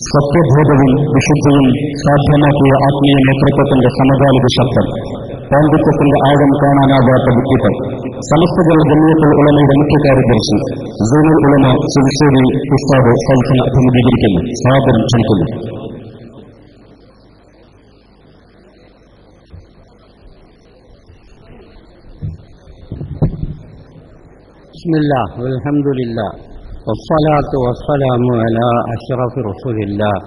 സത്യബോധവും വിശുദ്ധിയും സാധ്യമാക്കിയ ആത്മീയ നേതൃത്വത്തിന്റെ സമകാലിക ശബ്ദം, പാണ്ഡിത്യത്തിന്റെ ആഴം കാണാനാവാത്ത വ്യക്തിത്വം, സമസ്തകൾ ജമിയത്തുൽ ഉലമയുടെ മുഖ്യ കാര്യദർശി സൈനുൽ ഉലമ ചിൽശ്ശേരി ഉസ്താദ് സൈഫിനെ അഭിമുഖീകരിക്കുന്നു. സാദരം ക്ഷണിക്കുന്നു. ബിസ്മില്ലാഹ് വൽഹംദുലില്ലാഹ് വസ്സലാത്തു വസ്സലാമു അലാ അഷ്റഫി റസൂലില്ലാഹ്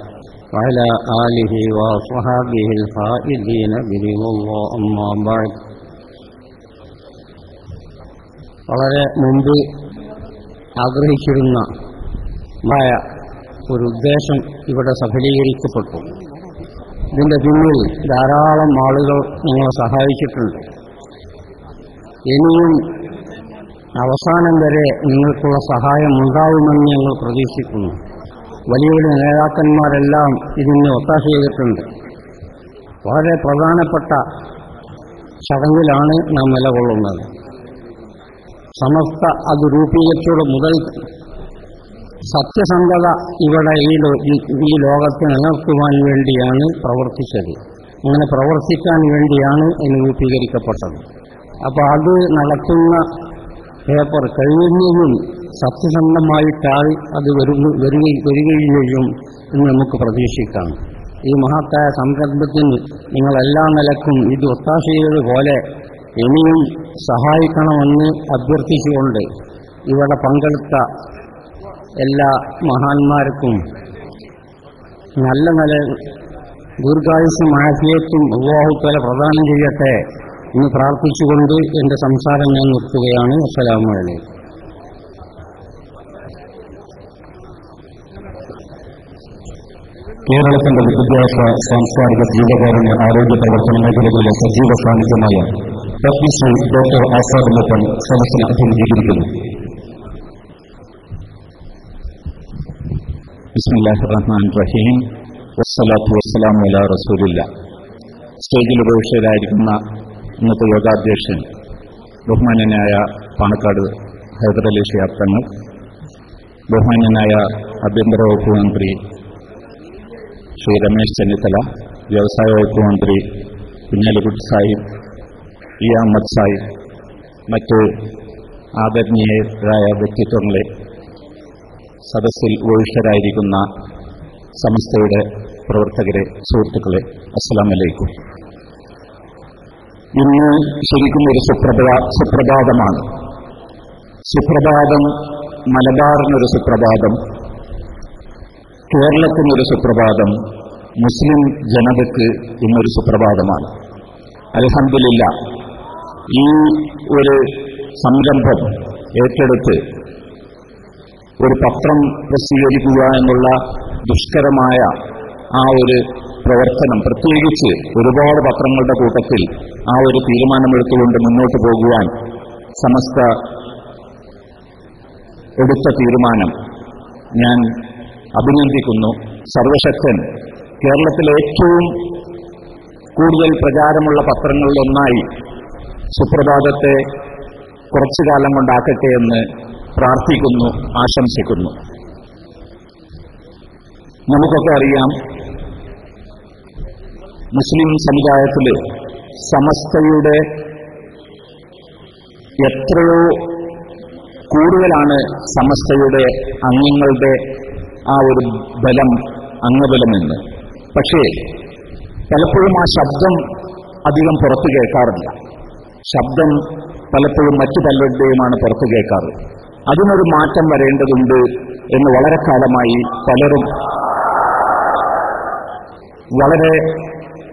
വഅലാ ആലിഹി വസ്വഹാബിഹിൽ ഫായിദീന ബിറിദല്ലാഹി അമ്മാ ബഅദ്. വളരെ മുമ്പ് ആഗ്രഹിച്ചിരുന്ന ഒരു ഉദ്ദേശം ഇവിടെ സഫലീകരിക്കപ്പെട്ടു. ഇതിൻ്റെ പിന്നിൽ ധാരാളം ആളുകൾ ഞങ്ങളെ സഹായിച്ചിട്ടുണ്ട്. ഇനിയും അവസാനം വരെ നിങ്ങൾക്കുള്ള സഹായം ഉണ്ടാവുമെന്ന് ഞങ്ങൾ പ്രതീക്ഷിക്കുന്നു. വലിയ വലിയ നേതാക്കന്മാരെല്ലാം ഇതിന് ഒത്താശ ചെയ്തിട്ടുണ്ട്. വളരെ പ്രധാനപ്പെട്ട ചടങ്ങിലാണ് നാം നിലകൊള്ളുന്നത്. സമസ്ത അത് രൂപീകരിച്ചത് മുതൽ സത്യസന്ധത ഇവിടെ ഈ ലോകത്ത് നിലനിർത്തുവാൻ വേണ്ടിയാണ് പ്രവർത്തിച്ചത്. അങ്ങനെ പ്രവർത്തിക്കാൻ വേണ്ടിയാണ് ഇത് രൂപീകരിക്കപ്പെട്ടത്. അപ്പോൾ അത് നടത്തുന്ന പേപ്പർ കഴിയുന്നതും സത്യസന്ധമായിട്ടാൽ അത് വരികയും ചെയ്യും എന്ന് നമുക്ക് പ്രതീക്ഷിക്കാം. ഈ മഹത്തായ സംരംഭത്തിന് നിങ്ങളെല്ലാ നിലക്കും ഇത് ഒത്താശ ചെയ്തതുപോലെ ഇനിയും സഹായിക്കണമെന്ന് അഭ്യർത്ഥിച്ചുകൊണ്ട് ഇവിടെ പങ്കെടുത്ത എല്ലാ മഹാന്മാർക്കും നല്ല ദീർഘായുസ്സും ആഫിയത്തും അല്ലാഹു തആല പ്രദാനം ചെയ്യട്ടെ എന്ന് പ്രാർത്ഥിച്ചുകൊണ്ട് എൻ്റെ സംസാരം ഞാൻ നിർത്തുകയാണ്. അസ്സലാമു അലൈക്കും. കേരളത്തിന്റെ വിദ്യാഭ്യാസ, സാംസ്കാരിക, ജീവകാരുണ്യ, ആരോഗ്യ പ്രവർത്തന മേഖലകളിലെ സജീവ സാന്നിധ്യമായ പ്രൊഫസർ ഡോക്ടർ ആസാദ് മുത്തൻ സദസ്സിനെ അഭിമുഖീകരിക്കുന്നു. ബിസ്മില്ലാഹിർ റഹ്മാനിർ റഹീം. വസ്സലാത്തു വസ്സലാമു അലാ റസൂലില്ലാഹ്. സ്റ്റേജിൽ ഉപവിഷ്ടരായിരിക്കുന്ന ഇന്നത്തെ യോഗാധ്യക്ഷൻ ബഹുമാന്യനായ പാണക്കാട് ഹൈദരലി ശിഹാബ് തങ്ങൾ, ബഹുമാന്യനായ ആഭ്യന്തര വകുപ്പ് മന്ത്രി ശ്രീ രമേശ് ചെന്നിത്തല, വ്യവസായ വകുപ്പ് മന്ത്രി കുഞ്ഞാലിക്കുട്ടി സാഹിബ്, ഇ അഹമ്മദ് സാഹിബ്, മറ്റ് ആദരണീയരായ വ്യക്തിത്വങ്ങളെ, സദസ്സിൽ ഉപവിഷ്ടരായിരിക്കുന്ന സമസ്തയുടെ പ്രവർത്തകരെ, സുഹൃത്തുക്കളെ, അസ്സലാമു അലൈക്കും. ഇന്ന് ശരിക്കും ഒരു സുപ്രഭാതമാണ്. സുപ്രഭാതം മലബാറിനൊരു സുപ്രഭാതം, കേരളത്തിനൊരു സുപ്രഭാതം, മുസ്ലിം ജനതയ്ക്ക് ഇന്നൊരു സുപ്രഭാതമാണ്. അൽഹംദുലില്ലാഹ്, ഈ ഒരു സംരംഭം ഏറ്റെടുത്ത് ഒരു പത്രം പ്രസിദ്ധീകരിക്കുക എന്നുള്ള ദുഷ്കരമായ ആ ഒരു പ്രവർത്തനം, പ്രത്യേകിച്ച് ഒരുപാട് പത്രങ്ങളുടെ കൂട്ടത്തിൽ ആ ഒരു തീരുമാനമെടുത്തുകൊണ്ട് മുന്നോട്ട് പോകുവാൻ സമസ്ത എടുത്ത തീരുമാനം ഞാൻ അഭിനന്ദിക്കുന്നു. സർവശക്തൻ കേരളത്തിലെ ഏറ്റവും കൂടുതൽ പ്രചാരമുള്ള പത്രങ്ങളിലൊന്നായി സുപ്രഭാതത്തെ കുറച്ചു കാലം കൊണ്ടാക്കട്ടെ എന്ന് പ്രാർത്ഥിക്കുന്നു, ആശംസിക്കുന്നു. നമുക്കൊക്കെ അറിയാം, മുസ്ലിം സമുദായത്തിൽ സമസ്തയുടെ എത്രയോ കൂടുതലാണ് സമസ്തയുടെ അംഗങ്ങളുടെ ആ ഒരു ബലം, അംഗബലമെന്ന്. പക്ഷേ പലപ്പോഴും ആ ശബ്ദം അധികം പുറത്തു കേൾക്കാറില്ല. ശബ്ദം പലപ്പോഴും മറ്റു പലരുടെയുമാണ് പുറത്തു കേൾക്കാറ്. അതിനൊരു മാറ്റം വരേണ്ടതുണ്ട് എന്ന് വളരെ കാലമായി പലരും വളരെ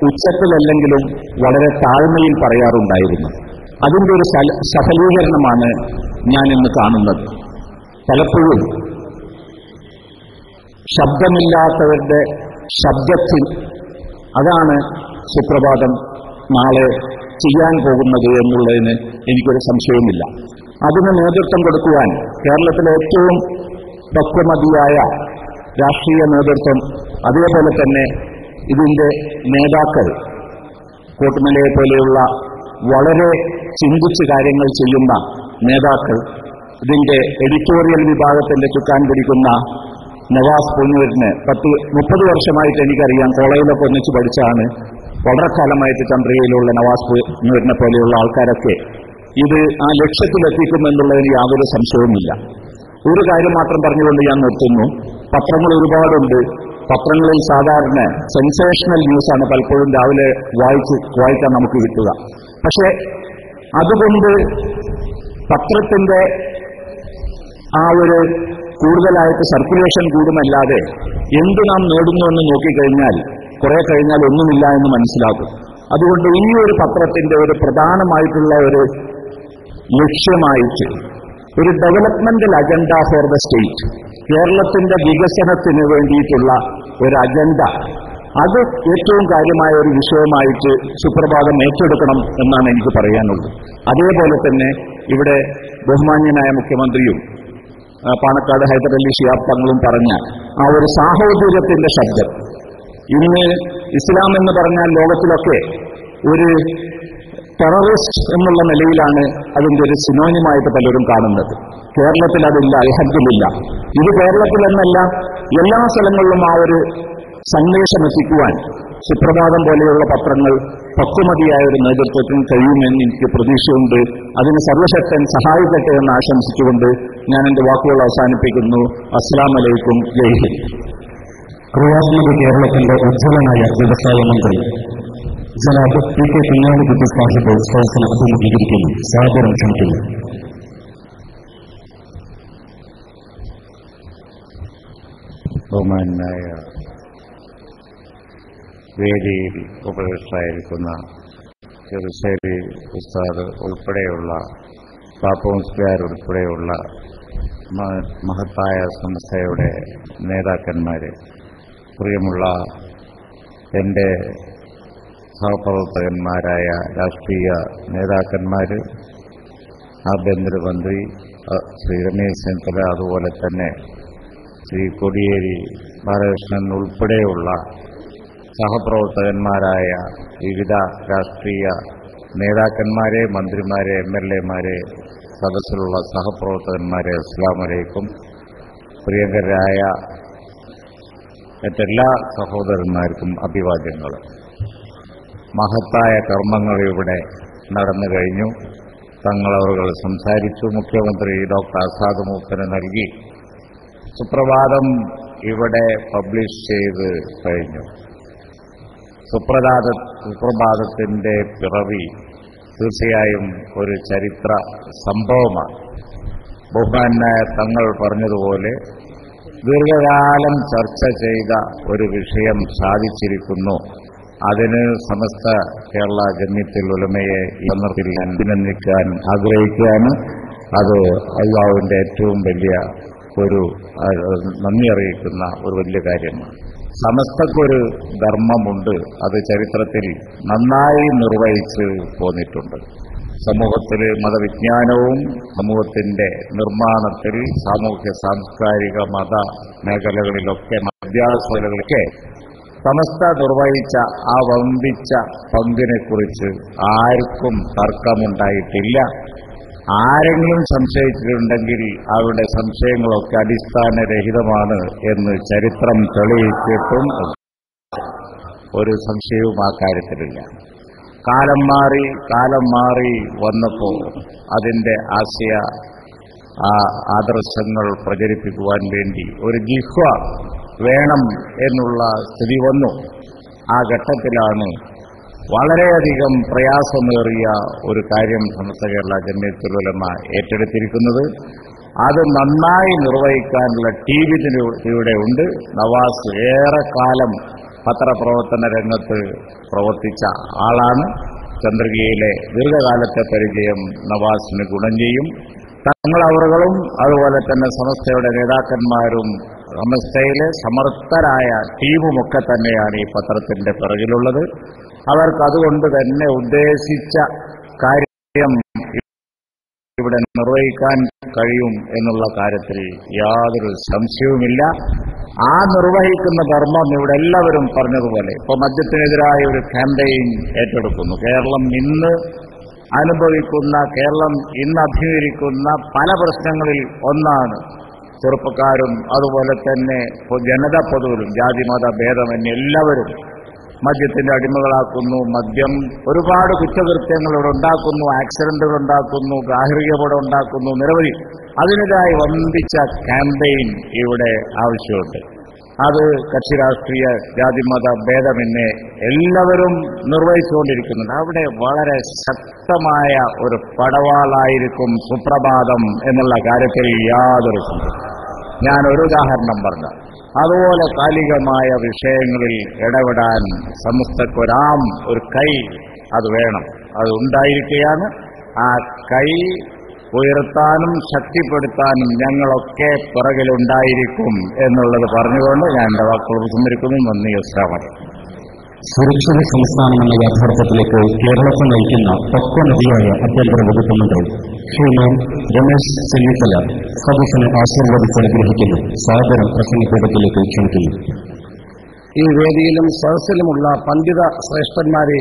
ഉച്ചത്തിലല്ലെങ്കിലും വളരെ താഴ്മയിൽ പറയാറുണ്ടായിരുന്നു. അതിൻ്റെ ഒരു സഫലീകരണമാണ് ഞാൻ ഇന്ന് കാണുന്നത്. പലപ്പോഴും ശബ്ദമില്ലാത്തവരുടെ ശബ്ദത്തിൽ അതാണ് സുപ്രഭാതം നാളെ ചെയ്യാൻ പോകുന്നത് എന്നുള്ളതിന് എനിക്കൊരു സംശയവുമില്ല. അതിന് നേതൃത്വം കൊടുക്കുവാൻ കേരളത്തിലെ ഏറ്റവും പക്വമതിയായ രാഷ്ട്രീയ നേതൃത്വം, അതേപോലെ തന്നെ ഇതിൻ്റെ നേതാക്കൾ, കോട്ടുമലയെ പോലെയുള്ള വളരെ ചിന്തിച്ച് കാര്യങ്ങൾ ചെയ്യുന്ന നേതാക്കൾ, ഇതിൻ്റെ എഡിറ്റോറിയൽ വിഭാഗത്തിന്റെ ചുക്കാൻ പിടിക്കുന്ന നവാസ് പൂഞ്ഞൂരിനെ 30 വർഷമായിട്ട് എനിക്കറിയാം. കോളേജിലൊക്കെ ഒന്നിച്ച് പഠിച്ചാണ്. വളരെ കാലമായിട്ട് ചന്ദ്രികയിലുള്ള നവാസ് പൂഞ്ഞൂരിനെ പോലെയുള്ള ആൾക്കാരൊക്കെ ഇത് ആ ലക്ഷ്യത്തിലെത്തിക്കുമെന്നുള്ളതിന് യാതൊരു സംശയവുമില്ല. ഒരു കാര്യം മാത്രം പറഞ്ഞുകൊണ്ട് ഞാൻ നിർത്തുന്നു. പത്രങ്ങൾ ഒരുപാടുണ്ട്. പത്രങ്ങളിൽ സാധാരണ സെൻസേഷണൽ ന്യൂസാണ് പലപ്പോഴും രാവിലെ വായിക്കാൻ നമുക്ക് കിട്ടുക. പക്ഷേ അതുകൊണ്ട് പത്രത്തിന്റെ ആ ഒരു കൂടുതലായിട്ട് സർക്കുലേഷൻ കൂടുമല്ലാതെ എന്ത് നാം നേടുന്നുവെന്ന് നോക്കിക്കഴിഞ്ഞാൽ കുറെ കഴിഞ്ഞാൽ ഒന്നുമില്ല എന്ന് മനസ്സിലാക്കും. അതുകൊണ്ട് ഈ ഒരു പത്രത്തിന്റെ ഒരു പ്രധാനമായിട്ടുള്ള ഒരു ലക്ഷ്യമായിട്ട് ഒരു developmental agenda for the state, കേരളത്തിന്റെ വികസനത്തിന് വേണ്ടിയിട്ടുള്ള ഒരു അജണ്ട, അത് ഏറ്റവും കാര്യമായ ഒരു വിഷയമായിട്ട് സുപ്രഭാതം ഏറ്റെടുക്കണം എന്നാണ് എനിക്ക് പറയാനുള്ളത്. അതേപോലെ തന്നെ ഇവിടെ ബഹുമാന്യനായ മുഖ്യമന്ത്രിയും പാണക്കാട് ഹൈദരലി ശിഹാബ് തങ്ങളും പറഞ്ഞ ആ ഒരു സാഹോദര്യത്തിന്റെ ശബ്ദം, ഇന്ന് ഇസ്ലാം എന്ന് പറഞ്ഞാൽ ലോകത്തിലൊക്കെ ഒരു ടെററിസ്റ്റ് എന്നുള്ള നിലയിലാണ് അതിന്റെ ഒരു സിനോണിമായിട്ട് പലരും കാണുന്നത്. കേരളത്തിൽ അതില്ല, അൽഹംദുലില്ലാ. ഇത് കേരളത്തിലെന്നല്ല എല്ലാ സ്ഥലങ്ങളിലും ആ ഒരു സന്ദേശം എത്തിക്കുവാൻ സുപ്രഭാതം പോലെയുള്ള പത്രങ്ങൾ പക്വമതിയായ ഒരു നേതൃത്വത്തിന് കഴിയുമെന്ന് എനിക്ക് പ്രതീക്ഷയുണ്ട്. അതിന് സർവശക്തൻ സഹായിക്കട്ടെ എന്ന് ആശംസിച്ചുകൊണ്ട് ഞാൻ എന്റെ വാക്കുകൾ അവസാനിപ്പിക്കുന്നു. അസ്സലാമു അലൈക്കും. ജയ് ഹിന്ദ്. ക്രിയാത്മക കേരളത്തിന്റെ ഉജ്ജ്വലനായ വ്യവസായ മന്ത്രി ജനാബ് പി കെ കുഞ്ഞാലിക്കുട്ടി സാഹിബ് സദസ്സിനെ അഭിമുഖീകരിക്കുന്നു. സാദരം ക്ഷണിക്കുന്നു. ബഹുമാനായ വേദിയിൽ ഉപവിഷ്ടരായിരിക്കുന്ന ചെറുശ്ശേരി ഉസ്താദ് ഉൾപ്പെടെയുള്ള പാപ്പമുസ്ലിയാർ ഉൾപ്പെടെയുള്ള മഹത്തായ സംസ്ഥയുടെ നേതാക്കന്മാരെ, പ്രിയമുള്ള എൻ്റെ സഹപ്രവർത്തകന്മാരായ രാഷ്ട്രീയ നേതാക്കന്മാർ, ആഭ്യന്തരമന്ത്രി ശ്രീ രമേശ് ചെന്നിത്തല, അതുപോലെ തന്നെ ശ്രീ കോടിയേരി ബാലകൃഷ്ണൻ ഉൾപ്പെടെയുള്ള സഹപ്രവർത്തകന്മാരായ വിവിധ രാഷ്ട്രീയ നേതാക്കന്മാരെ, മന്ത്രിമാരെ, MLA-മാരെ, സദസ്സിലുള്ള സഹപ്രവർത്തകന്മാരെ, അസ്സലാമു അലൈക്കും. പ്രിയങ്കരായ മറ്റെല്ലാ സഹോദരന്മാർക്കും അഭിവാദ്യങ്ങൾ. മഹത്തായ കർമ്മങ്ങൾ ഇവിടെ നടന്നു കഴിഞ്ഞു. തങ്ങളവറുകൾ സംസാരിച്ചു. മുഖ്യമന്ത്രി ഡോക്ടർ ആസാദ് മൂപ്പന് നൽകി. സുപ്രഭാതം ഇവിടെ പബ്ലിഷ് ചെയ്ത് കഴിഞ്ഞു. സുപ്രഭാതത്തിന്റെ പിറവി തീർച്ചയായും ഒരു ചരിത്ര സംഭവമാണ്. ബഹുമാനായ തങ്ങൾ പറഞ്ഞതുപോലെ ദീർഘകാലം ചർച്ച ചെയ്ത ഒരു വിഷയം സാധിച്ചിരിക്കുന്നു. അതിന് സമസ്ത കേരള ജമിയത്തുൽ ഉലമയെ ഈ സന്ദർഭത്തിൽ അഭിനന്ദിക്കാൻ ആഗ്രഹിക്കുകയാണ്. അത് അല്ലാഹുവിന്റെ ഏറ്റവും വലിയ ഒരു നന്ദി അറിയിക്കുന്ന ഒരു വലിയ കാര്യമാണ്. സമസ്തക്കൊരു ധർമ്മമുണ്ട്. അത് ചരിത്രത്തിൽ നന്നായി നിർവഹിച്ച് പോന്നിട്ടുണ്ട്. സമൂഹത്തിൽ മതവിജ്ഞാനവും സമൂഹത്തിന്റെ നിർമ്മാണത്തിൽ സാമൂഹ്യ സാംസ്കാരിക മത മേഖലകളിലൊക്കെ വിദ്യാഭ്യാസങ്ങളിലൊക്കെ സമസ്ത നിർവഹിച്ച ആ വമ്പിച്ച പങ്കിനെക്കുറിച്ച് ആർക്കും തർക്കമുണ്ടായിട്ടില്ല. ആരെങ്കിലും സംശയിച്ചിട്ടുണ്ടെങ്കിൽ അവരുടെ സംശയങ്ങളൊക്കെ അടിസ്ഥാനരഹിതമാണ് എന്ന് ചരിത്രം തെളിയിച്ചിട്ടും ഒരു സംശയവും ആ കാര്യത്തിലില്ല. കാലം മാറി വന്നപ്പോൾ അതിന്റെ ആദർശങ്ങൾ പ്രചരിപ്പിക്കുവാൻ വേണ്ടി ഒരു ജിഹ്വ വേണം എന്നുള്ള സ്ഥിതി വന്നു. ആ ഘട്ടത്തിലാണ് വളരെയധികം പ്രയാസമേറിയ ഒരു കാര്യം സമസ്ത കേരള ജമിയത്തുൽ ഉലമ ഏറ്റെടുത്തിരിക്കുന്നത്. അത് നന്നായി നിർവഹിക്കാനുള്ള ടീം ഇവിടെ ഉണ്ട്. നവാസ് ഏറെക്കാലം പത്രപ്രവർത്തന രംഗത്ത് പ്രവർത്തിച്ച ആളാണ്. ചന്ദ്രികയിലെ ദീർഘകാലത്തെ പരിചയം നവാസിന് ഗുണം ചെയ്യും. തങ്ങളവറുകളും അതുപോലെ തന്നെ സമസ്തയുടെ നേതാക്കന്മാരും സമസ്തയിലെ സമർത്ഥരായ ടീമുമൊക്കെ തന്നെയാണ് ഈ പത്രത്തിന്റെ പിറകിലുള്ളത്. അവർക്ക് അതുകൊണ്ട് തന്നെ ഉദ്ദേശിച്ച കാര്യം ഇവിടെ നിർവഹിക്കാൻ കഴിയും എന്നുള്ള കാര്യത്തിൽ യാതൊരു സംശയവുമില്ല. ആ നിർവഹിക്കുന്ന ധർമ്മം ഇവിടെ എല്ലാവരും പറഞ്ഞതുപോലെ ഇപ്പൊ മദ്യത്തിനെതിരായ ഒരു ക്യാമ്പയിൻ ഏറ്റെടുക്കുന്നു. കേരളം ഇന്ന് അഭിമുഖീകരിക്കുന്ന പല പ്രശ്നങ്ങളിൽ ഒന്നാണ് ചെറുപ്പക്കാരും അതുപോലെ തന്നെ ജനത പൊതുവിലും ജാതിമത ഭേദമന്യേ എല്ലാവരും മദ്യത്തിന്റെ അടിമകളാക്കുന്നു. മദ്യം ഒരുപാട് കുറ്റകൃത്യങ്ങൾ ഉണ്ടാക്കുന്നു, ആക്സിഡന്റുകൾ ഉണ്ടാക്കുന്നു, ഗാർഹികപടം ഉണ്ടാക്കുന്നു, നിരവധി. അതിനെതിരായി വമ്പിച്ച ക്യാമ്പയിൻ ഇവിടെ ആവശ്യമുണ്ട്. അത് കക്ഷി രാഷ്ട്രീയ ജാതിമത ഭേദമന്യേ എല്ലാവരും നിർവഹിച്ചുകൊണ്ടിരിക്കുന്നുണ്ട്. അവിടെ വളരെ ശക്തമായ ഒരു പടവാളായിരിക്കും സുപ്രഭാതം എന്നുള്ള കാര്യത്തിൽ യാതൊരു സംശയവും. ഞാനൊരു ഉദാഹരണം പറഞ്ഞു. അതുപോലെ കാലികമായ വിഷയങ്ങളിൽ ഇടപെടാൻ സമസ്തക്കൊരാം ഒരു കൈ അത് വേണം, അത് ഉണ്ടായിരിക്കുകയാണ്. ആ കൈ ഉയർത്താനും ശക്തിപ്പെടുത്താനും ഞങ്ങളൊക്കെ പിറകിലുണ്ടായിരിക്കും എന്നുള്ളത് പറഞ്ഞുകൊണ്ട് ഞാൻ എന്റെ വാക്കുകൾ ഉപസംഹരിക്കുന്നു. നന്ദി. അസ്സലാമു അലൈക്കും. സുരക്ഷിത സംസ്ഥാനം എന്ന യാഥാർത്ഥ്യത്തിലേക്ക് കേരളത്തെ നയിക്കുന്ന പക്വനദിയായ ആഭ്യന്തര വകുപ്പ് മന്ത്രി ശ്രീമാൻ രമേശ് ചെന്നിത്തല സദസ്സിനെ ആശീർവദിച്ച് അനുഗ്രഹിക്കുന്നു. സാദരം പ്രസംഗപീഠത്തിലേക്ക് ക്ഷണിക്കുന്നു. ഈ വേദിയിലും സദസ്സിലുമുള്ള പണ്ഡിത ശ്രേഷ്ഠന്മാരെ,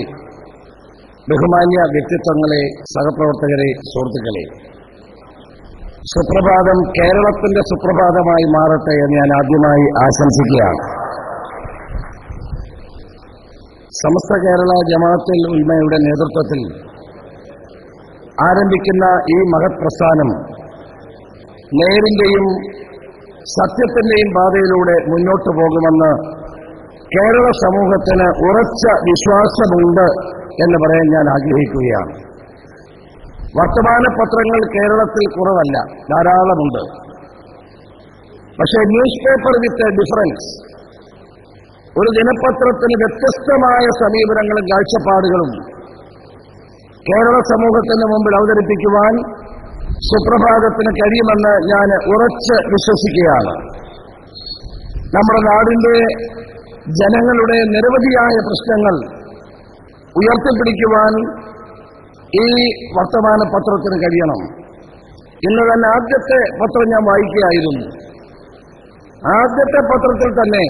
ബഹുമാന്യ വ്യക്തിത്വങ്ങളെ, സഹപ്രവർത്തകരെ, സുഹൃത്തുക്കളെ, സുപ്രഭാതം കേരളത്തിന്റെ സുപ്രഭാതമായി മാറട്ടെ എന്ന് ഞാൻ ആദ്യമായി ആശംസിക്കുകയാണ്. സമസ്ത കേരള ജമാഅത്തുൽ ഉലമയുടെ നേതൃത്വത്തിൽ ആരംഭിക്കുന്ന ഈ മഹത് പ്രസ്ഥാനം നേരിന്റെയും സത്യത്തിന്റെയും പാതയിലൂടെ മുന്നോട്ടു പോകുമെന്ന് കേരള സമൂഹത്തിന് ഉറച്ച വിശ്വാസമുണ്ട് എന്ന് പറയാൻ ഞാൻ ആഗ്രഹിക്കുകയാണ്. വർത്തമാന പത്രങ്ങൾ കേരളത്തിൽ കുറവല്ല, ധാരാളമുണ്ട്. പക്ഷേ ന്യൂസ് പേപ്പർ വിത്ത് ഡിഫറൻസ്, ഒരു ദിനപത്രത്തിന് വ്യത്യസ്തമായ സമീപനങ്ങളും കാഴ്ചപ്പാടുകളും കേരള സമൂഹത്തിന് മുമ്പിൽ അവതരിപ്പിക്കുവാൻ സുപ്രഭാതത്തിന് കഴിയുമെന്ന് ഞാൻ ഉറച്ച് വിശ്വസിക്കുകയാണ്. നമ്മുടെ നാടിന്റെ ജനങ്ങളുടെ നിരവധിയായ പ്രശ്നങ്ങൾ ഉയർത്തിപ്പിടിക്കുവാൻ ഈ വർത്തമാന പത്രത്തിന് കഴിയണം. ഇന്ന് തന്നെ ആദ്യത്തെ പത്രം ഞാൻ വായിക്കുകയായിരുന്നു. ആദ്യത്തെ പത്രത്തിൽ തന്നെ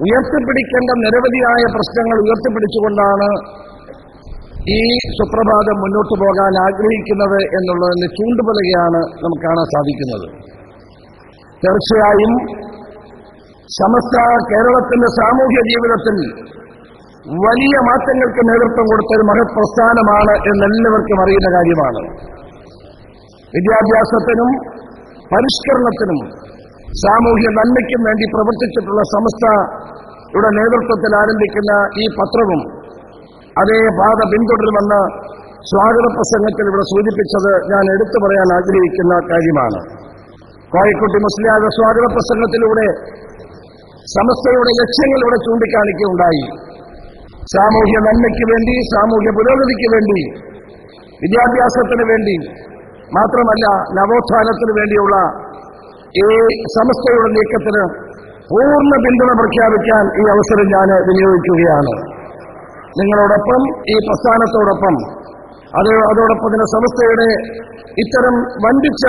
ഉയർത്തിപ്പിടിക്കേണ്ട നിരവധിയായ പ്രശ്നങ്ങൾ ഉയർത്തിപ്പിടിച്ചുകൊണ്ടാണ് ഈ സുപ്രഭാതം മുന്നോട്ടു പോകാൻ ആഗ്രഹിക്കുന്നത് എന്നുള്ളതിന് ചൂണ്ടുപലകയാണ് നമുക്ക് കാണാൻ സാധിക്കുന്നത്. തീർച്ചയായും സമസ്ത കേരളത്തിന്റെ സാമൂഹ്യ ജീവിതത്തിൽ വലിയ മാറ്റങ്ങൾക്ക് നേതൃത്വം കൊടുത്തൊരു മഹത് പ്രസ്ഥാനമാണ് എന്നെല്ലാവർക്കും അറിയുന്ന കാര്യമാണ്. വിദ്യാഭ്യാസത്തിനും പരിഷ്കരണത്തിനും സാമൂഹ്യ നന്മയ്ക്കും വേണ്ടി പ്രവർത്തിച്ചിട്ടുള്ള സമസ്തയുടെ നേതൃത്വത്തിൽ ആരംഭിക്കുന്ന ഈ പത്രവും അതേ പാത പിന്തുടരുമെന്ന് സ്വാഗത പ്രസംഗത്തിൽ ഇവിടെ സൂചിപ്പിച്ചത് ഞാൻ എടുത്തു പറയാൻ ആഗ്രഹിക്കുന്ന കാര്യമാണ്. കോഴിക്കോട്ട് മുസ്ലിയാരുടെ സ്വാഗത പ്രസംഗത്തിലൂടെ സമസ്തയുടെ ലക്ഷ്യങ്ങൾ ഇവിടെ ചൂണ്ടിക്കാണിക്കുകയുണ്ടായി. സാമൂഹ്യ നന്മയ്ക്ക് വേണ്ടി, സാമൂഹ്യ പുരോഗതിക്ക് വേണ്ടി, വിദ്യാഭ്യാസത്തിന് വേണ്ടി, മാത്രമല്ല നവോത്ഥാനത്തിന് വേണ്ടിയുള്ള ഈ സമസ്തയുടെ നീക്കത്തിന് പൂർണ്ണ പിന്തുണ പ്രഖ്യാപിക്കാൻ ഈ അവസരം ഞാൻ വിനിയോഗിക്കുകയാണ്. നിങ്ങളോടൊപ്പം, ഈ പ്രസ്ഥാനത്തോടൊപ്പം, അതോടൊപ്പം തന്നെ സമസ്തയുടെ ഇത്തരം വൻപിച്ച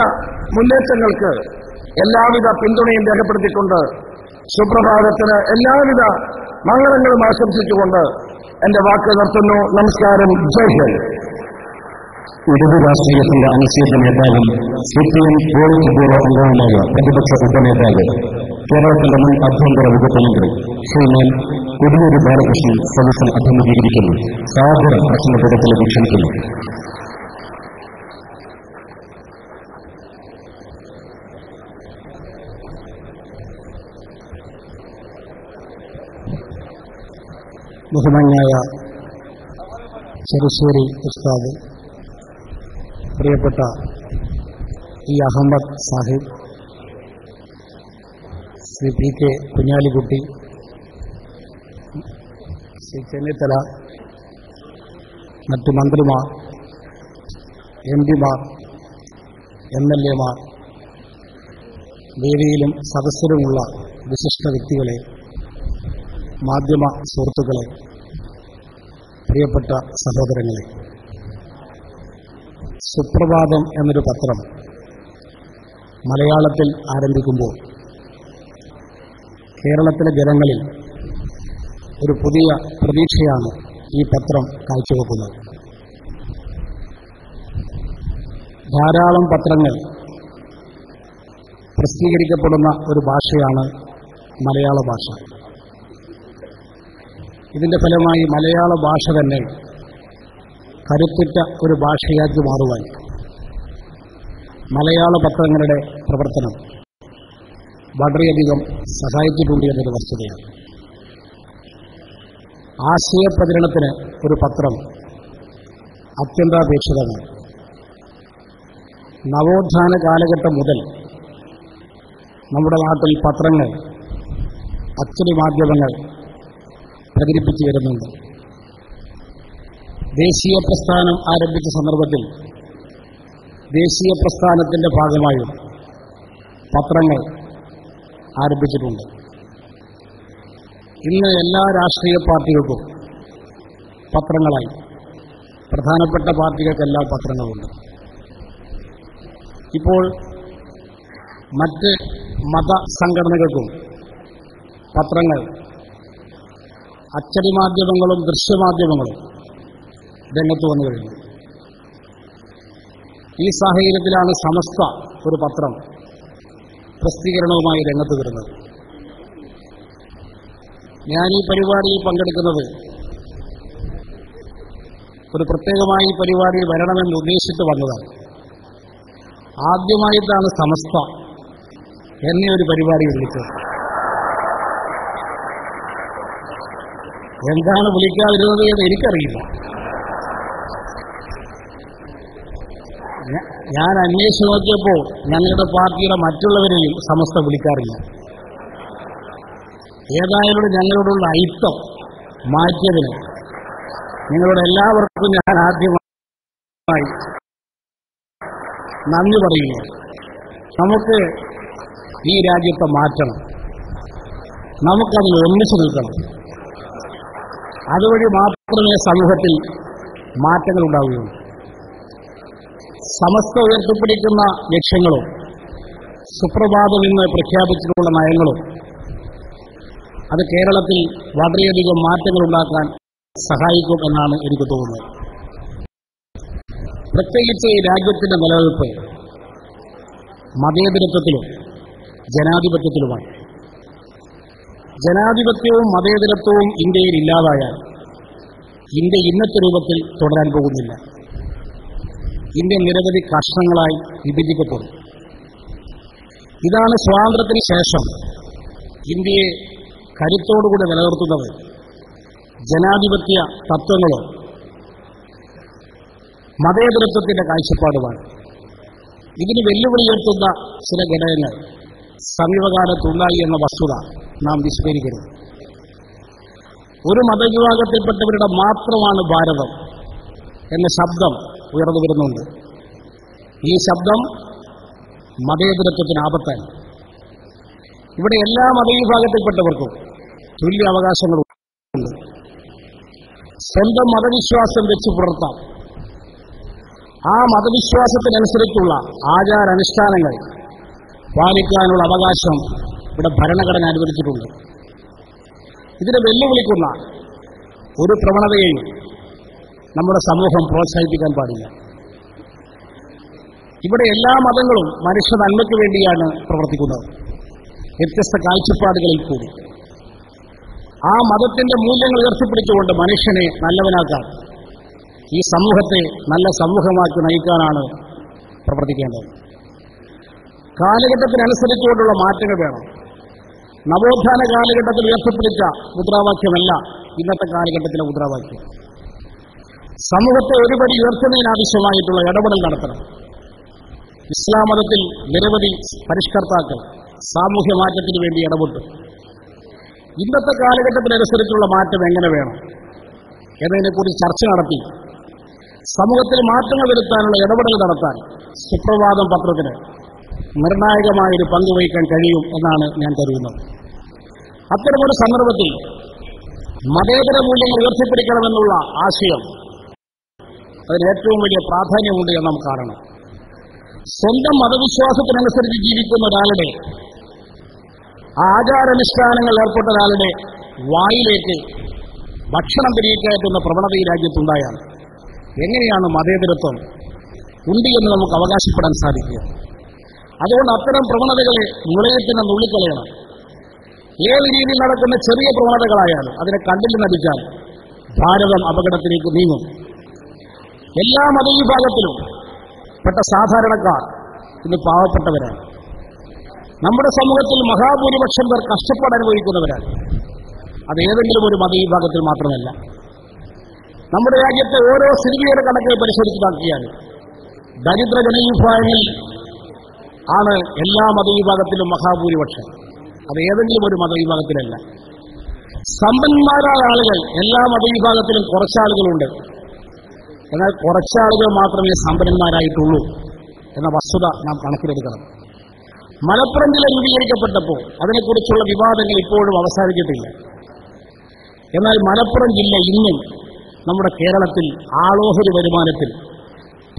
മുന്നേറ്റങ്ങൾക്ക് എല്ലാവിധ പിന്തുണയും രേഖപ്പെടുത്തിക്കൊണ്ട് സുപ്രഭാതത്തിന് എല്ലാവിധ മംഗളങ്ങളും ആശംസിച്ചുകൊണ്ട് എന്റെ വാക്ക് നിർത്തുന്നു. നമസ്കാരം. ജയ് ഹിന്ദ്. ഇടതു രാഷ്ട്രീയത്തിന്റെ അനിശ്ചിത നേതാവും സിപിഎം പോളിറ്റ് ബ്യൂറോ അംഗവുമായ പ്രതിപക്ഷ ഉപനേതാവ് കേരളത്തിന്റെ മുൻ ആഭ്യന്തര വകുപ്പ് മന്ത്രി ശ്രീമാൻ കൊടിയേരി ബാലകൃഷ്ണൻ സദസ്സിനെ അഭിമുഖീകരിക്കുന്നു. സാദര പ്രസംഗപീഠത്തിലേക്ക് ക്ഷണിക്കുന്നു. ബഹുമാന്യായ ചെറുശ്ശേരി ഉസ്താദ്, പ്രിയപ്പെട്ട E Ahamed Sahib, Shri P K Kunhalikutty, Shri Chennithala, മറ്റു മന്ത്രിമാർ, എംപിമാർ, എംഎൽഎമാർ, വേദിയിലും സദസ്സിലുമുള്ള വിശിഷ്ട വ്യക്തികളെ, മാധ്യമ സുഹൃത്തുക്കളെ, പ്രിയപ്പെട്ട സഹോദരങ്ങളെ, സുപ്രഭാതം എന്നൊരു പത്രം മലയാളത്തിൽ ആരംഭിക്കുമ്പോൾ കേരളത്തിലെ ജനങ്ങളിൽ ഒരു പുതിയ പ്രതീക്ഷയാണ് ഈ പത്രം കാഴ്ചവെക്കുന്നത്. ധാരാളം പത്രങ്ങൾ പ്രസിദ്ധീകരിക്കപ്പെടുന്ന ഒരു ഭാഷയാണ് മലയാള ഭാഷ. ഇതിന്റെ ഫലമായി മലയാള ഭാഷ തന്നെ കരുത്തുറ്റ ഒരു ഭാഷയാക്കി മാറുവാൻ മലയാള പത്രങ്ങളുടെ പ്രവർത്തനം വളരെയധികം സഹായിച്ചിട്ടുണ്ട് എന്നൊരു വസ്തുതയാണ്. ആശയപ്രചരണത്തിന് ഒരു പത്രം അത്യന്താപേക്ഷിതമാണ്. നവോത്ഥാന കാലഘട്ടം മുതൽ നമ്മുടെ നാട്ടിൽ പത്രങ്ങൾ, അച്ചടി മാധ്യമങ്ങൾ പ്രചരിപ്പിച്ചു വരുന്നുണ്ട്. ദേശീയ പ്രസ്ഥാനം ആരംഭിച്ച സന്ദർഭത്തിൽ ദേശീയ പ്രസ്ഥാനത്തിന്റെ ഭാഗമായും പത്രങ്ങൾ ആരംഭിച്ചിട്ടുണ്ട്. ഇന്ന് എല്ലാ രാഷ്ട്രീയ പാർട്ടികൾക്കും പത്രങ്ങളായി. പ്രധാനപ്പെട്ട പാർട്ടികൾക്കെല്ലാം പത്രങ്ങളുണ്ട്. ഇപ്പോൾ മറ്റ് മതസംഘടനകൾക്കും പത്രങ്ങൾ, അച്ചടി മാധ്യമങ്ങളും ദൃശ്യമാധ്യമങ്ങളും രംഗത്ത് വന്നു കഴിഞ്ഞു. ഈ സാഹചര്യത്തിലാണ് സമസ്ത ഒരു പത്രം പ്രസിദ്ധീകരണവുമായി രംഗത്ത് വരുന്നത്. ഞാൻ ഈ പരിപാടിയിൽ പങ്കെടുക്കുന്നത് ഒരു പ്രത്യേകമായി ഈ പരിപാടിയിൽ വരണമെന്ന് ഉദ്ദേശിച്ചിട്ട് വന്നതാണ്. ആദ്യമായിട്ടാണ് സമസ്ത എന്നെ ഒരു പരിപാടി വിളിച്ചത്. എന്താണ് വിളിക്കാതിരുന്നത് എന്ന് എനിക്കറിയില്ല. ഞാൻ അന്വേഷിച്ച് നോക്കിയപ്പോൾ ഞങ്ങളുടെ പാർട്ടിയുടെ മറ്റുള്ളവരിൽ സമസ്ത വിളിക്കാറില്ല. ഏതായാലും ഞങ്ങളോടുള്ള ഐക്യം മാറ്റിയതിന് നിങ്ങളോട് എല്ലാവർക്കും ഞാൻ ആദ്യമായി നന്ദി പറയുന്നു. നമുക്ക് ഈ രാജ്യത്തെ മാറ്റണം, നമുക്കതിൽ ഒന്നിച്ചു നിൽക്കണം. അതുവഴി മാത്രമേ സമൂഹത്തിൽ മാറ്റങ്ങൾ ഉണ്ടാവുകയുള്ളൂ. സമസ്ത ഉയർത്തിപ്പിടിക്കുന്ന ലക്ഷ്യങ്ങളും സുപ്രഭാതം ഇന്ന് പ്രഖ്യാപിച്ചിട്ടുള്ള നയങ്ങളും അത് കേരളത്തിൽ വളരെയധികം മാറ്റങ്ങൾ ഉണ്ടാക്കാൻ സഹായിക്കും എന്നാണ് എനിക്ക് തോന്നുന്നത്. പ്രത്യേകിച്ച് ഈ രാജ്യത്തിന്റെ നിലനിൽപ്പ് മതേതരത്വത്തിലും ജനാധിപത്യത്തിലുമാണ്. ജനാധിപത്യവും മതേതരത്വവും ഇന്ത്യയിൽ ഇല്ലാതായാൽ ഇന്ത്യ ഇന്നത്തെ രൂപത്തിൽ തുടരാൻ പോകുന്നില്ല. ഇന്ത്യ നിരവധി കഷ്ണങ്ങളായി വിഭജിക്കപ്പെടും. ഇതാണ് സ്വാതന്ത്ര്യത്തിന് ശേഷം ഇന്ത്യയെ കരുത്തോടുകൂടി നിലനിർത്തുന്നത് ജനാധിപത്യ തത്വങ്ങളോ മതേതരത്വത്തിന്റെ കാഴ്ചപ്പാടുമാണ്. ഇതിന് വെല്ലുവിളിയുയർത്തുന്ന ചില ഘടകങ്ങൾ സമീപകാലത്തുണ്ടായി എന്ന വസ്തുത നാം വിസ്മരിക്കരുത്. ഒരു മതവിഭാഗത്തിൽപ്പെട്ടവരുടെ മാത്രമാണ് ഭാരതം എന്ന ശബ്ദം ഉയർന്നു വരുന്നുണ്ട്. ഈ ശബ്ദം മതേതരത്വത്തിന് ആപത്താണ്. ഇവിടെ എല്ലാ മതവിഭാഗത്തിൽപ്പെട്ടവർക്കും തുല്യ അവകാശങ്ങളുണ്ട്. സ്വന്തം മതവിശ്വാസം വെച്ച് പുലർത്താം. ആ മതവിശ്വാസത്തിനനുസരിച്ചുള്ള ആചാരാനുഷ്ഠാനങ്ങൾ പാലിക്കാനുള്ള അവകാശം ഇവിടെ ഭരണഘടന അനുവദിച്ചിട്ടുണ്ട്. ഇതിനെ വെല്ലുവിളിക്കുന്ന ഒരു പ്രവണതയെയും നമ്മുടെ സമൂഹം പ്രോത്സാഹിപ്പിക്കാൻ പാടില്ല. ഇവിടെ എല്ലാ മതങ്ങളും മനുഷ്യ നന്മയ്ക്ക് വേണ്ടിയാണ് പ്രവർത്തിക്കുന്നത്, വ്യത്യസ്ത കാഴ്ചപ്പാടുകളിൽ കൂടി. ആ മതത്തിന്റെ മൂല്യങ്ങൾ ഉയർത്തിപ്പിടിച്ചുകൊണ്ട് മനുഷ്യനെ നല്ലവനാക്കാൻ, ഈ സമൂഹത്തെ നല്ല സമൂഹമാക്കി നയിക്കാനാണ് പ്രവർത്തിക്കേണ്ടത്. കാലഘട്ടത്തിനനുസരിച്ചുകൊണ്ടുള്ള മാറ്റങ്ങൾ വേണം. നവോത്ഥാന കാലഘട്ടത്തിൽ ഉയർത്തിപ്പിടിച്ച മുദ്രാവാക്യമല്ല ഇന്നത്തെ കാലഘട്ടത്തിലെ മുദ്രാവാക്യം. സമൂഹത്തെ ഒരുപടി ഉയർത്തുന്നതിനാവശ്യമായിട്ടുള്ള ഇടപെടൽ നടത്തണം. ഇസ്ലാം മതത്തിൽ നിരവധി പരിഷ്കർത്താക്കൾ സാമൂഹ്യ മാറ്റത്തിന് വേണ്ടി ഇടപെട്ടു. ഇന്നത്തെ കാലഘട്ടത്തിനനുസരിച്ചുള്ള മാറ്റം എങ്ങനെ വേണം എന്നതിനെക്കുറിച്ച് ചർച്ച നടത്തി സമൂഹത്തിൽ മാറ്റങ്ങൾ വരുത്താനുള്ള ഇടപെടൽ നടത്താൻ സുപ്രഭാതം പത്രത്തിന് നിർണായകമായൊരു പങ്ക് വഹിക്കാൻ കഴിയും എന്നാണ് ഞാൻ കരുതുന്നത്. അത്തരമൊരു സന്ദർഭത്തിൽ മതേതര മൂല്യങ്ങൾ ഉയർത്തിപ്പിടിക്കണമെന്നുള്ള ആശയം അതിന് ഏറ്റവും വലിയ പ്രാധാന്യമുണ്ട് എന്ന് നാം കാണണം. സ്വന്തം മതവിശ്വാസത്തിനനുസരിച്ച് ജീവിക്കുന്ന ഒരാളുടെ ആചാരാനുഷ്ഠാനങ്ങൾ ഏർപ്പെട്ട ഒരാളുടെ വായിലേക്ക് ഭക്ഷണം തിരികെയറ്റുന്ന പ്രവണത ഈ രാജ്യത്തുണ്ടായാൽ എങ്ങനെയാണ് മതേതരത്വം ഉണ്ട് എന്ന് നമുക്ക് അവകാശപ്പെടാൻ സാധിക്കുക? അതുകൊണ്ട് അത്തരം പ്രവണതകളെ മുളയത്തിന് നുള്ളിക്കളയണം. ഏത് രീതിയിൽ നടക്കുന്ന ചെറിയ പ്രവണതകളായാലും അതിനെ കണ്ടിൽ നടിച്ചാൽ ഭാരതം അപകടത്തിലേക്ക് നീങ്ങും. എല്ലാ മതവിഭാഗത്തിലും പെട്ട സാധാരണക്കാർ ഇന്ന് പാവപ്പെട്ടവരാണ്. നമ്മുടെ സമൂഹത്തിൽ മഹാഭൂരിപക്ഷം പേർ കഷ്ടപ്പാട് അനുഭവിക്കുന്നവരാണ്. അത് ഏതെങ്കിലും ഒരു മതവിഭാഗത്തിൽ മാത്രമല്ല. നമ്മുടെ രാജ്യത്തെ ഓരോ സിനിമയുടെ കണക്കുകൾ പരിശോധിച്ച് നോക്കിയാൽ ദരിദ്ര ജനവിഭാഗങ്ങളിൽ ആണ് എല്ലാ മതവിഭാഗത്തിലും മഹാഭൂരിപക്ഷം. അത് ഏതെങ്കിലും ഒരു മതവിഭാഗത്തിലല്ല. സമ്പന്നന്മാരായ ആളുകൾ എല്ലാ മതവിഭാഗത്തിലും കുറച്ചാളുകളുണ്ട്. എന്നാൽ കുറച്ചാളുകൾ മാത്രമേ സമ്പന്നന്മാരായിട്ടുള്ളൂ എന്ന വസ്തുത നാം കണക്കിലെടുക്കണം. മലപ്പുറം ജില്ല രൂപീകരിക്കപ്പെട്ടപ്പോൾ അതിനെക്കുറിച്ചുള്ള വിവാദങ്ങൾ ഇപ്പോഴും അവസാനിച്ചിട്ടില്ല. എന്നാൽ മലപ്പുറം ജില്ല ഇന്നും നമ്മുടെ കേരളത്തിൽ ആളോഹരി വരുമാനത്തിൽ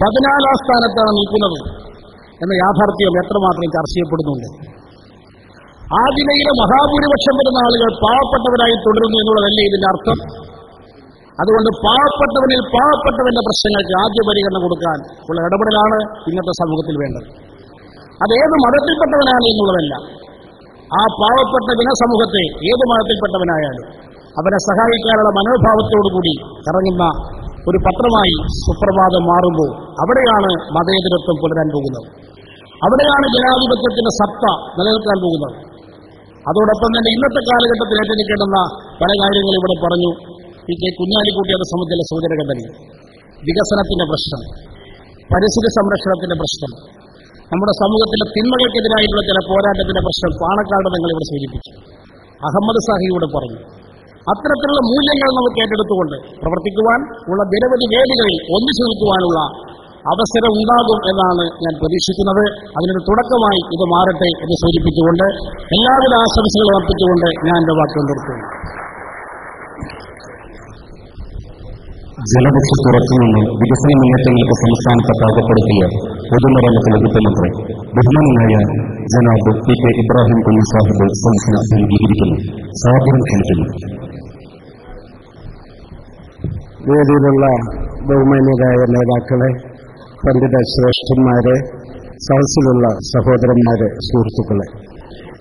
14ാം സ്ഥാനത്താണ് നിൽക്കുന്നത് എന്ന യാഥാർത്ഥ്യം എത്രമാത്രം ചർച്ച ചെയ്യപ്പെടുന്നുണ്ട്. ആ ജില്ലയിലെ മഹാഭൂരിപക്ഷം വരുന്ന ആളുകൾ പാവപ്പെട്ടവരായി തുടരുന്നു എന്നുള്ളതല്ലേ ഇതിന്റെ അർത്ഥം? അതുകൊണ്ട് പാവപ്പെട്ടവനിൽ പാവപ്പെട്ടവന്റെ പ്രശ്നങ്ങൾക്ക് ആദ്യ പരിഗണന കൊടുക്കാൻ ഉള്ള ഇടപെടലാണ് ഇന്നത്തെ സമൂഹത്തിൽ വേണ്ടത്. അതേത് മതത്തിൽപ്പെട്ടവനാണ് എന്നുള്ളതല്ല. ആ പാവപ്പെട്ട ജനസമൂഹത്തെ ഏത് മതത്തിൽപ്പെട്ടവനായാലും അവരെ സഹായിക്കാനുള്ള മനോഭാവത്തോടുകൂടി ഇറങ്ങുന്ന ഒരു പത്രമായി സുപ്രഭാതം മാറുമ്പോൾ അവിടെയാണ് മതേതരത്വം പുലരാൻ പോകുന്നത്. അവിടെയാണ് ജനാധിപത്യത്തിന്റെ സത്ത നിലനിൽക്കാൻ പോകുന്നത്. അതോടൊപ്പം തന്നെ ഇന്നത്തെ കാലഘട്ടത്തിൽ ഏറ്റെടുക്കേണ്ടുന്ന പല കാര്യങ്ങളും ഇവിടെ പറഞ്ഞു. പി കെ കുഞ്ഞാലിക്കുട്ടി അത് സംബന്ധിച്ച സൂചന കണ്ടത് വികസനത്തിന്റെ പ്രശ്നം, പരിസ്ഥിതി സംരക്ഷണത്തിന്റെ പ്രശ്നം, നമ്മുടെ സമൂഹത്തിലെ തിന്മകൾക്കെതിരായിട്ടുള്ള ചില പോരാട്ടത്തിന്റെ പ്രശ്നം പാണക്കാട് നിങ്ങൾ ഇവിടെ സൂചിപ്പിച്ചു. അഹമ്മദ് സാഹിബ് പറഞ്ഞു. അത്തരത്തിലുള്ള മൂല്യങ്ങൾ നമുക്ക് ഏറ്റെടുത്തുകൊണ്ട് പ്രവർത്തിക്കുവാൻ ഉള്ള നിരവധി വേദികളിൽ ഒന്നിച്ചു നിൽക്കുവാനുള്ള അവസരം ഉണ്ടാകും എന്നാണ് ഞാൻ പ്രതീക്ഷിക്കുന്നത്. അതിനൊരു തുടക്കമായി ഇത് മാറട്ടെ എന്ന് സൂചിപ്പിച്ചുകൊണ്ട് എല്ലാവിധ ആശംസകളും അർപ്പിച്ചുകൊണ്ട് ഞാൻ എന്റെ വാക്കുകൾ നിർത്തുന്നു. ജലദക്ഷത്തുറച്ചു നിന്ന് വികസന മുന്നേറ്റങ്ങൾക്ക് സംസ്ഥാനത്തെ പാകപ്പെടുത്തിയ പൊതുമരാമത്ത് വകുപ്പ് മന്ത്രി ബഹുമാനായ ജനാബ് പി കെ ഇബ്രാഹിം കുഞ്ഞി സാഹിബ് സംസ്ഥാന അഭിമുഖീകരിക്കുന്നു. സാദരം ക്ഷണിക്കുന്നു. വേദിയിലുള്ള ബഹുമാന്യരായ നേതാക്കളെ, പണ്ഡിത ശ്രേഷ്ഠന്മാരെ, സദസ്സിലുള്ള സഹോദരന്മാരെ, സുഹൃത്തുക്കളെ,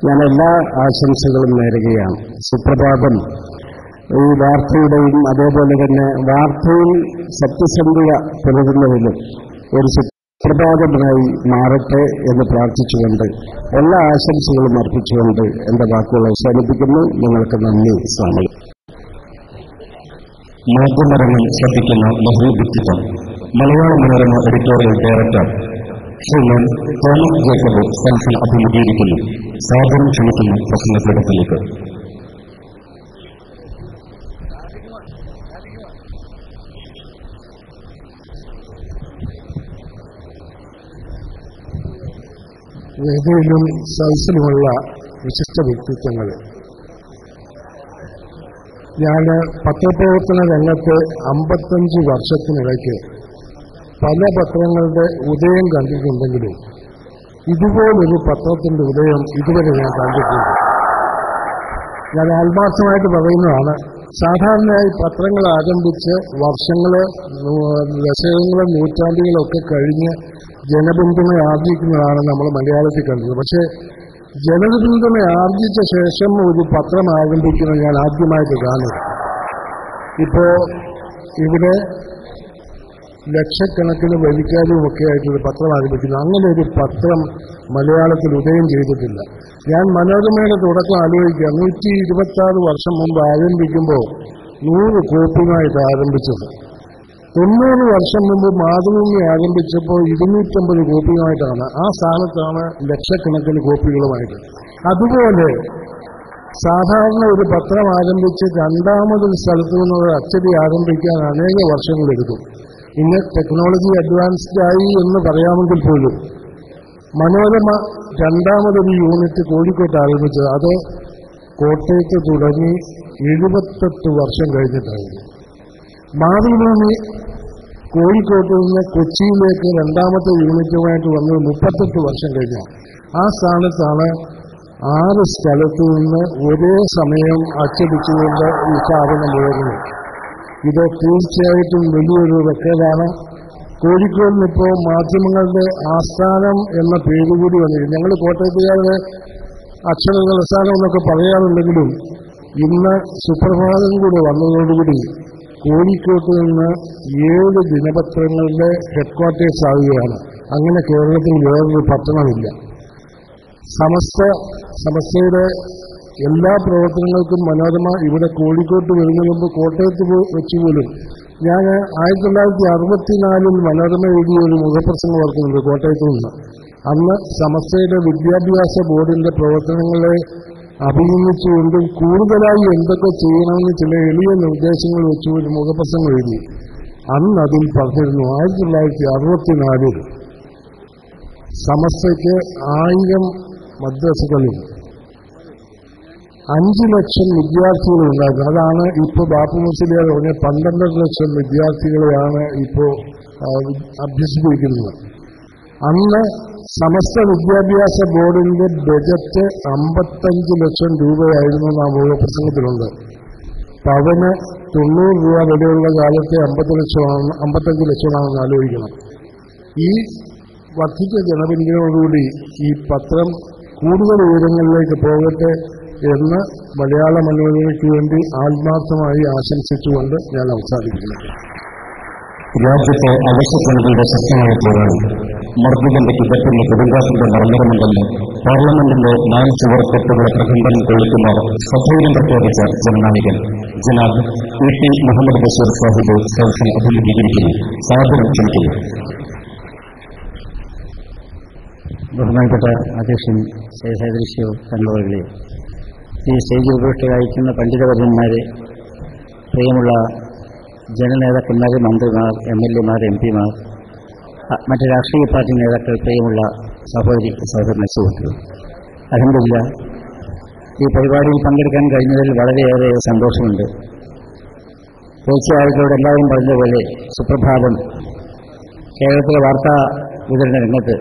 ഞാൻ എല്ലാ ആശംസകളും നേരുകയാണ്. സുപ്രഭാതം ഈ വാർത്തയുടെയും അതേപോലെ തന്നെ വാർത്തയിൽ സത്യസന്ധത പുലരുന്നതിലും ഒരു സുപ്രഭാതമായി മാറട്ടെ എന്ന് പ്രാർത്ഥിച്ചുകൊണ്ട് എല്ലാ ആശംസകളും അർപ്പിച്ചുകൊണ്ട് എന്റെ വാക്കുകൾ അവസാനിപ്പിക്കുന്നു. നിങ്ങൾക്ക് നന്ദി. സ്വാമി. മാധ്യമരംഗം ശ്രദ്ധിക്കുന്ന ബഹു വ്യക്തിത്വം മലയാള മനോരമ എഡിറ്റോറിയൽ ഡയറക്ടർ ശ്രീമാൻ തോമസ് ജേക്കബ് സദസ്സിൽ അഭിമുഖീകരിക്കുന്നു. സാദരം ക്ഷണിക്കുന്നു പ്രസംഗപീഠത്തിലേക്ക്. വേദിയിലും സദസ്സിലുമുള്ള വിശിഷ്ട വ്യക്തിത്വങ്ങൾ, ഞാൻ പത്രപ്രവർത്തന രംഗത്ത് 55 വർഷത്തിനിടയ്ക്ക് പല പത്രങ്ങളുടെ ഉദയം കണ്ടിട്ടുണ്ടെങ്കിലും ഇതുപോലൊരു പത്രത്തിന്റെ ഉദയം ഇതുവരെ ഞാൻ കണ്ടിട്ടില്ല. ഞാൻ ആത്മാർത്ഥമായിട്ട് പറയുന്നതാണ്. സാധാരണയായി പത്രങ്ങൾ ആരംഭിച്ച് ദശകങ്ങളും നൂറ്റാണ്ടുകളൊക്കെ കഴിഞ്ഞ് ജനപിന്തുണ ആർജിക്കുന്നതാണ് നമ്മൾ മലയാളത്തിൽ കണ്ടത്. പക്ഷേ ജനപിന്തുണ ആർജിച്ച ശേഷം ഒരു പത്രം ആരംഭിക്കുന്നത് ഞാൻ ആദ്യമായിട്ട് കാണുക. ഇപ്പോ ഇവിടെ ലക്ഷക്കണക്കിന് വരിക്കാരുമൊക്കെ ആയിട്ടൊരു പത്രം ആരംഭിക്കുന്നു. അങ്ങനെ ഒരു പത്രം മലയാളത്തിൽ ഉദയം ചെയ്തിട്ടില്ല. ഞാൻ മനോരമയുടെ തുടക്കം ആലോചിക്കുക. 126 വർഷം മുമ്പ് ആരംഭിക്കുമ്പോൾ 100 കോപ്പിയുമായിട്ട് ആരംഭിച്ചത്. 90 വർഷം മുമ്പ് മാതൃഭൂമി ആരംഭിച്ചപ്പോൾ 250 കോപ്പിയുമായിട്ടാണ്. ആ സ്ഥാനത്താണ് ലക്ഷക്കണക്കിന് കോപ്പികളുമായിട്ട്. അതുപോലെ സാധാരണ ഒരു പത്രം ആരംഭിച്ച് രണ്ടാമതൊരു സ്ഥലത്തു നിന്നുള്ള അച്ചടി ആരംഭിക്കാൻ അനേക വർഷങ്ങളെടുക്കും. ഇന്ന് ടെക്നോളജി അഡ്വാൻസ്ഡ് ആയി എന്ന് പറയാമെങ്കിൽ പോലും മനോരമ രണ്ടാമതൊരു യൂണിറ്റ് കോഴിക്കോട്ട് ആരംഭിച്ചത് അത് കോട്ടയത്ത് തുടങ്ങി 78 വർഷം കഴിഞ്ഞിട്ടായിരുന്നു. മാതൃഭൂമി കോഴിക്കോട്ട് നിന്ന് കൊച്ചിയിലേക്ക് രണ്ടാമത്തെ യൂണിറ്റുമായിട്ട് വന്നത് 38 വർഷം കഴിഞ്ഞാണ്. ആ സ്ഥാനത്താണ് 6 സ്ഥലത്തു നിന്ന് ഒരേ സമയം അച്ചടിച്ചുകൊണ്ട് ഈ സ്ഥാപനം ഉയർന്നു. ഇത് തീർച്ചയായിട്ടും വലിയൊരു റെക്കോർഡാണ്. കോഴിക്കോടിനിപ്പോൾ മാധ്യമങ്ങളുടെ ആസ്ഥാനം എന്ന പേരുകൂടി വന്നിരിക്കും. ഞങ്ങൾ കോട്ടയത്തുകാരുടെ അക്ഷരതലസ്ഥാനം എന്നൊക്കെ പറയാറുണ്ടെങ്കിലും ഇന്ന് സുപ്രഭാതം കൂടെ വന്നതോടുകൂടി കോഴിക്കോട്ട് നിന്ന് 7 ദിനപത്രങ്ങളുടെ ഹെഡ്ക്വാർട്ടേഴ്സ് ആവുകയാണ്. അങ്ങനെ കേരളത്തിൽ വേറൊരു പട്ടണമില്ല. സമസ്തയുടെ എല്ലാ പ്രവർത്തനങ്ങൾക്കും മനോരമ ഇവിടെ കോഴിക്കോട്ട് വരുന്നതിന് മുമ്പ് കോട്ടയത്ത് വെച്ചുപോലും ഞാൻ 1964 മനോരമ എഴുതിയ ഒരു മുഖപ്രസംഗം ഓർക്കുന്നുണ്ട് കോട്ടയത്ത് നിന്ന്. അന്ന് സമസ്തയുടെ വിദ്യാഭ്യാസ ബോർഡിന്റെ പ്രവർത്തനങ്ങളെ അഭിനന്ദിച്ചുകൊണ്ടും കൂടുതലായി എന്തൊക്കെ ചെയ്യണമെന്ന് ചില എളിയ നിർദ്ദേശങ്ങൾ വെച്ച് ഒരു മുഖപ്രസംഗം എഴുതി. അന്ന് അതിൽ പറഞ്ഞിരുന്നു 1964 സമസ്തയ്ക്ക് 1000 മദ്രസകളിൽ 5 ലക്ഷം വിദ്യാർത്ഥികളുണ്ടായിരുന്നു. അതാണ് ഇപ്പോൾ ബാപ്പു മുസ്ലിയാർ പറഞ്ഞ 12 ലക്ഷം വിദ്യാർത്ഥികളെയാണ് ഇപ്പോൾ അഭ്യസിപ്പിക്കുന്നത്. അന്ന് സമസ്ത വിദ്യാഭ്യാസ ബോർഡിന്റെ ബജറ്റ് 55 ലക്ഷം രൂപയായിരുന്നു ആ മുഖപ്രസംഗത്തിലുണ്ട്. പവന് 90 രൂപ വിലയുള്ള കാലത്തെ 55 ലക്ഷമാണെന്ന് ആലോചിക്കണം. ഈ വർദ്ധിച്ച ജനപിന്തുണയോടുകൂടി ഈ പത്രം കൂടുതൽ ഉയരങ്ങളിലേക്ക് പോകട്ടെ എന്ന് മലയാള മനോരമയ്ക്ക് വേണ്ടി ആത്മാർത്ഥമായി ആശംസിച്ചുകൊണ്ട് ഞാൻ അവസാനിപ്പിക്കുന്നു. രാജ്യത്തെ അവശ്യജനതയുടെ ശക്തമായപ്പോഴാണ് മർദ്ദികന്റെ കിതപ്പിന്റെ കൊടുങ്കാറ്റിന്റെ മർമ്മരമുണ്ടെന്ന് പാർലമെന്റിന്റെ 4 ചുവർക്കെട്ടുകളെ പ്രകമ്പനം കൊള്ളിക്കുന്ന സധൈര്യം പ്രഖ്യാപിച്ച ജനനായകൻ ജനാബ് എ ടി മുഹമ്മദ് ബഷീർ സാഹിബ് സദസ്സിനെ അഭിമുഖീകരിക്കുന്നു. സാദരം ക്ഷണിക്കുന്നു. ബഹുമാനപ്പെട്ട അധ്യക്ഷൻ ശേഷാദൃശ്യോ തങ്ങളെ, ഈ സ്റ്റേജിൽ ഉപേക്ഷയായിരിക്കുന്ന പണ്ഡിതവര്യന്മാരെ, പ്രിയമുള്ള ജനനേതാക്കന്മാർ, മന്ത്രിമാർ, MLA മാർ, MP മാർ, മറ്റ് രാഷ്ട്രീയ പാർട്ടി നേതാക്കൾ, പ്രിയമുള്ള സഹോദരൻ സുഹൃത്തുക്കൾ, അൽഹംദുലില്ലാഹ് ഈ പരിപാടിയിൽ പങ്കെടുക്കാൻ കഴിഞ്ഞതിൽ വളരെയേറെ സന്തോഷമുണ്ട്. തീർച്ചയായിട്ടും ഇവിടെ എല്ലാവരും പറഞ്ഞതുപോലെ സുപ്രഭാതം കേരളത്തിലെ വാർത്താ വിതരണ രംഗത്ത്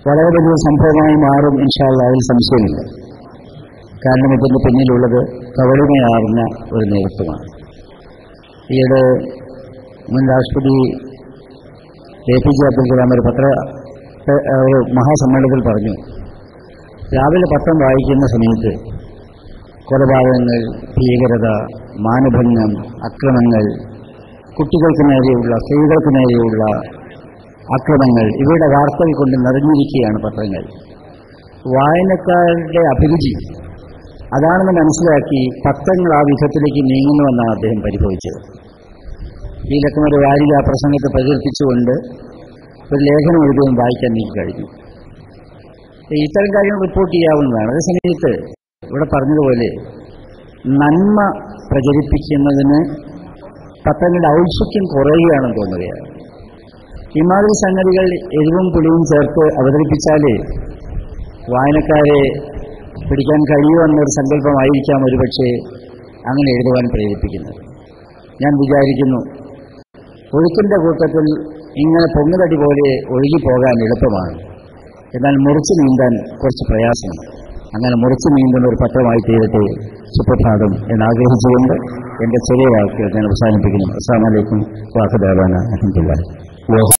വളരെ വലിയ സംഭവമായി മാറും ഇൻഷാ അല്ലാഹ്, അതിൽ സംശയമില്ല. കാരണം ഇതിൻ്റെ പിന്നിലുള്ളത് കവളിമയാർന്ന ഒരു നേതൃത്വമാണ്. ഈയിടെ മുൻ രാഷ്ട്രപതി APJ അബ്ദുൽ കലാം ഒരു മഹാസമ്മേളനത്തിൽ പറഞ്ഞു, രാവിലെ പത്രം വായിക്കുന്ന സമയത്ത് കൊലപാതകങ്ങൾ, ഭീകരത, മാനഭംഗം, അക്രമങ്ങൾ, കുട്ടികൾക്ക് നേരെയുള്ള, സ്ത്രീകൾക്ക് നേരെയുള്ള അക്രമങ്ങൾ, ഇവയുടെ വാർത്തകൾ കൊണ്ട് നിറഞ്ഞിരിക്കുകയാണ് പത്രങ്ങൾ. വായനക്കാരുടെ അഭിരുചി അതാണെന്ന് മനസ്സിലാക്കി പത്രങ്ങൾ ആ വിധത്തിലേക്ക് നീങ്ങുന്നുവെന്നാണ് അദ്ദേഹം പരിഭവിച്ചത്. ഈ ലക്കം ഒരു വാരിക പ്രസംഗത്തെ പ്രകീർത്തിച്ചുകൊണ്ട് ഒരു ലേഖനം എഴുതുകയും വായിക്കാൻ എനിക്ക് കഴിഞ്ഞു. ഇത്തരം കാര്യങ്ങൾ റിപ്പോർട്ട് ചെയ്യാവുന്നതാണ്. അതേസമയത്ത് ഇവിടെ പറഞ്ഞതുപോലെ നന്മ പ്രചരിപ്പിക്കുന്നതിന് പത്രങ്ങളുടെ ഔത്സുക്യം കുറയുകയാണെന്ന് തോന്നുകയാണ്. ഇമാതിരി സംഗതികൾ എരിവും പുളിയും ചേർത്ത് അവതരിപ്പിച്ചാൽ വായനക്കാരെ പിടിക്കാൻ കഴിയുമെന്നൊരു സങ്കല്പമായിരിക്കാം ഒരുപക്ഷെ അങ്ങനെ എഴുതുവാൻ പ്രേരിപ്പിക്കുന്നത്. ഞാൻ വിചാരിക്കുന്നു, ഒഴുക്കിൻ്റെ കൂട്ടത്തിൽ ഇങ്ങനെ പൊങ്ങുതടി പോലെ ഒഴുകിപ്പോകാൻ എളുപ്പമാണ്, എന്നാൽ മുറിച്ച് നീന്താൻ കുറച്ച് പ്രയാസമാണ്. അങ്ങനെ മുറിച്ച് നീന്തുന്ന ഒരു പത്രമായി തീരട്ടെ സുപ്രഭാതം എന്നാഗ്രഹിച്ചുകൊണ്ട് എൻ്റെ ചെറിയ വാക്കുകൾ ഞാൻ അവസാനിപ്പിക്കുന്നു. അസ്സലാമു അലൈക്കും വറഹ്മത്തുള്ളാഹി വബറകാതുഹു.